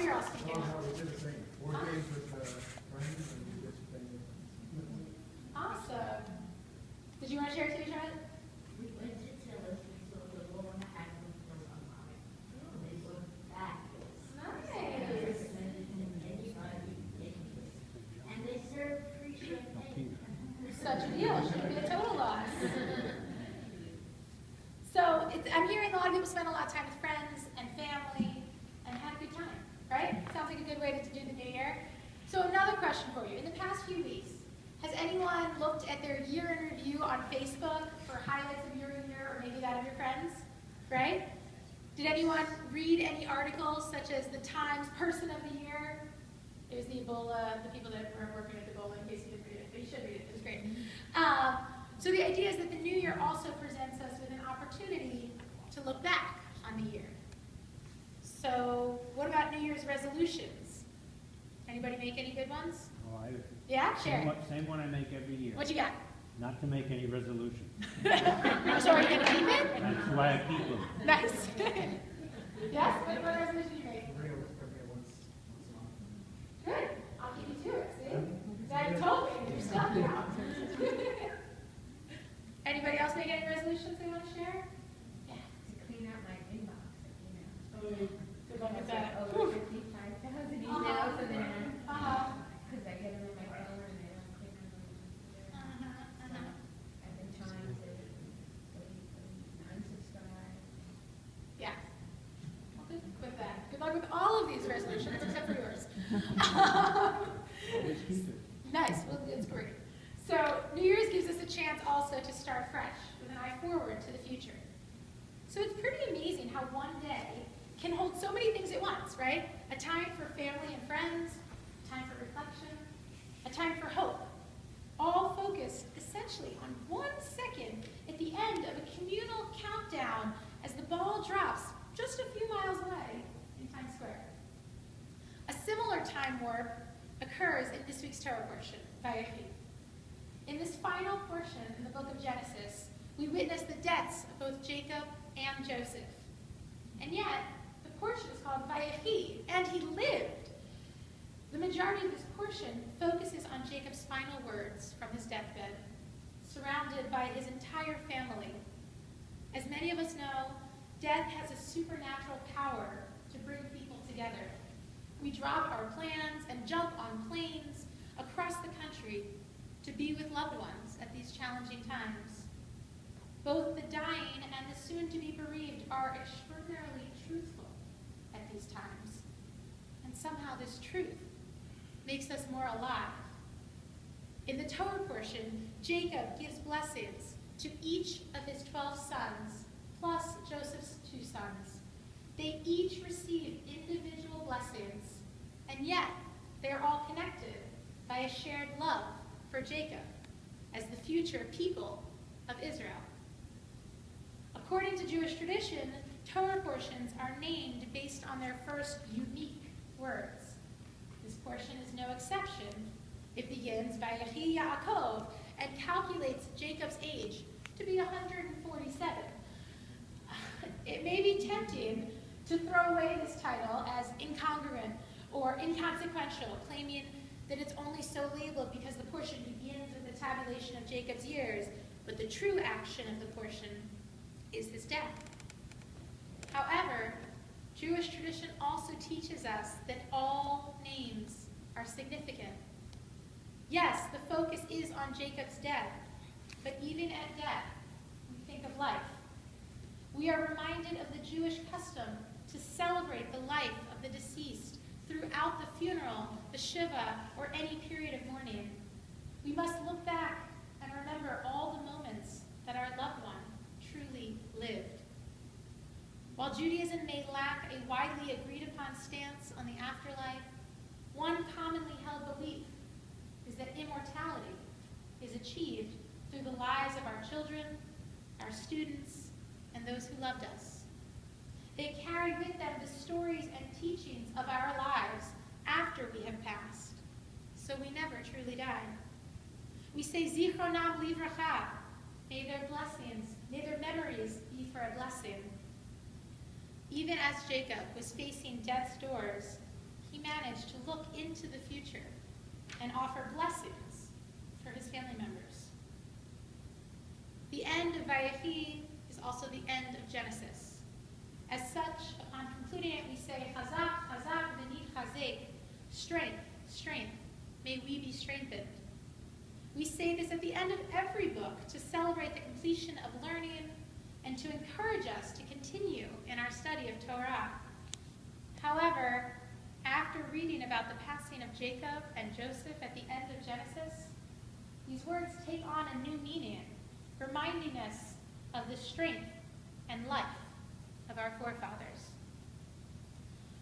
you're all speaking. Oh, no, we did the same. 4 days with friends and we did something. Awesome. Did you want to share it too, Charlotte? We went to Tennessee, so the woman had them for some time. They were fabulous. Nice. And they served free champagne. Such a deal. It should be a total loss. So I'm hearing a lot of people spend a lot of time with friends and family and had a good time, right? Sounds like a good way to do the new year. So another question for you. In the past few weeks, has anyone looked at their year in review on Facebook for highlights of your year or maybe that of your friends, right? Did anyone read any articles such as the Times Person of the Year? It was the Ebola, the people that were working with Ebola, in case you didn't read it, but you should read it. It was great. So the idea is that the new year also presents us with an opportunity to look back on the year. So what about New Year's resolutions? Anybody make any good ones? Oh, Yeah, share. same one I make every year. What you got? Not to make any resolution. So are you going to keep it? That's why I keep them. Nice. Yes? What resolution did you make? We're going to come here once a month. Good. I'll keep you to it, see? I told you, you're stuck now. Anybody else make any resolutions they want to share? Yeah. To clean out my inbox, Good luck with that. over 55,000 emails, and then, because I get them in my phone and I don't click on them. So I've been trying to unsubscribe. Yeah. Well, good with that. Good luck with all of these resolutions except for yours. Always keep it. Nice. Well, it's great. So New Year's gives us a chance also to start fresh with an eye forward to the future. So it's pretty amazing how one day can hold so many things at once, right? A time for family and friends, a time for reflection, a time for hope, all focused essentially on 1 second at the end of a communal countdown as the ball drops just a few miles away in Times Square. A similar time warp occurs in this week's Torah portion, Vayechi. In this final portion in the book of Genesis, we witness the deaths of both Jacob and Joseph. And yet, the portion is called Vayechi, and he lived. The majority of this portion focuses on Jacob's final words from his deathbed, surrounded by his entire family. As many of us know, death has a supernatural power to bring people together. We drop our plans and jump on planes across the country to be with loved ones at these challenging times. Both the dying and the soon-to-be bereaved are extraordinarily truthful at these times. And somehow this truth makes us more alive. In the Torah portion, Jacob gives blessings to each of his 12 sons, plus Joseph's 2 sons. They each receive individual blessings, and yet they are all connected by a shared love for Jacob as the future people of Israel. According to Jewish tradition, Torah portions are named based on their first unique words. This portion is no exception. It begins by Vayechi Yaakov and calculates Jacob's age to be 147. It may be tempting to throw away this title as incongruent or inconsequential, claiming that it's only so labeled because the portion begins with the tabulation of Jacob's years, but the true action of the portion is his death. However, Jewish tradition also teaches us that all names are significant. Yes, the focus is on Jacob's death, but even at death, we think of life. We are reminded of the Jewish custom to celebrate the life of the deceased throughout the funeral, the Shiva, or any period of mourning. We must look back and remember all the moments that our loved one truly lived. While Judaism may lack a widely agreed upon stance on the afterlife, one commonly held belief is that immortality is achieved through the lives of our children, our students, and those who loved us. They carry with them the stories and teachings of our lives after we have passed, so we never truly die. We say, Zichronam livracha, may their blessings, may their memories be for a blessing. Even as Jacob was facing death's doors, he managed to look into the future and offer blessings for his family members. The end of Vayechi is also the end of Genesis. As such, upon concluding it, we say, Chazak, Chazak, v'ni chazek, strength, strength, may we be strengthened. We say this at the end of every book to celebrate the completion of learning and to encourage us to continue in our study of Torah. However, after reading about the passing of Jacob and Joseph at the end of Genesis, these words take on a new meaning, reminding us of the strength and life of our forefathers.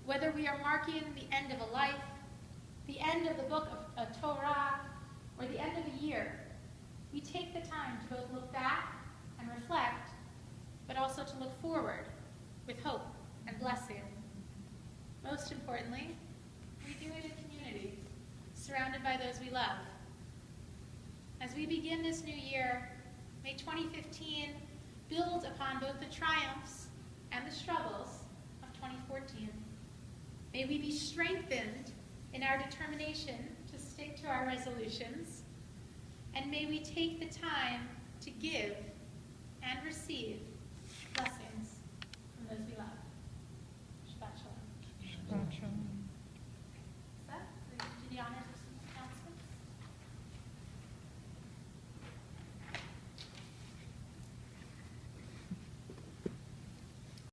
Whether we are marking the end of a life, the end of the book of Torah, or the end of a year, we take the time to both look back and reflect, but also to look forward with hope and blessing. Most importantly, we do it in community, surrounded by those we love. As we begin this new year, may 2015 build upon both the triumphs and the struggles of 2014. May we be strengthened in our determination to stick to our resolutions, and may we take the time to give and receive blessings from those we love.